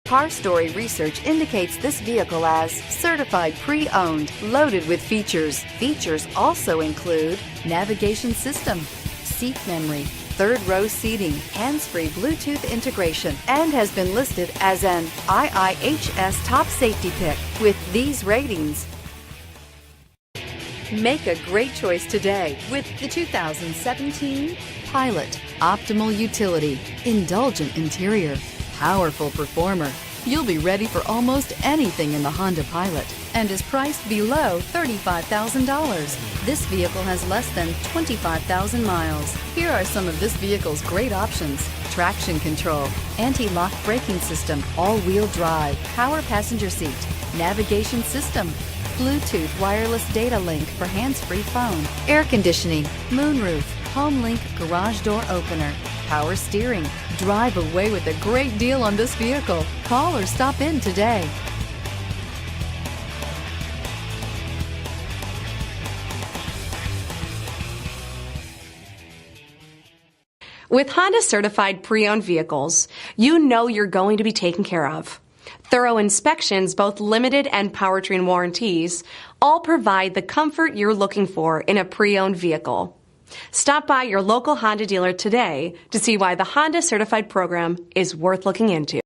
Car Story research indicates this vehicle as certified pre-owned, loaded with features. Features also include navigation system, seat memory, third row seating, hands-free Bluetooth integration, and has been listed as an IIHS top safety pick with these ratings. Make a great choice today with the 2017 Pilot. Optimal utility, indulgent interior, powerful performer. You'll be ready for almost anything in the Honda Pilot and is priced below $35,000. This vehicle has less than 25,000 miles. Here are some of this vehicle's great options: traction control, anti-lock braking system, all-wheel drive, power passenger seat, navigation system, Bluetooth wireless data link for hands-free phone, air conditioning, moonroof, HomeLink garage door opener, power steering. Drive away with a great deal on this vehicle. Call or stop in today. With Honda certified pre-owned vehicles, you know you're going to be taken care of. Thorough inspections, both limited and powertrain warranties, all provide the comfort you're looking for in a pre-owned vehicle. Stop by your local Honda dealer today to see why the Honda Certified program is worth looking into.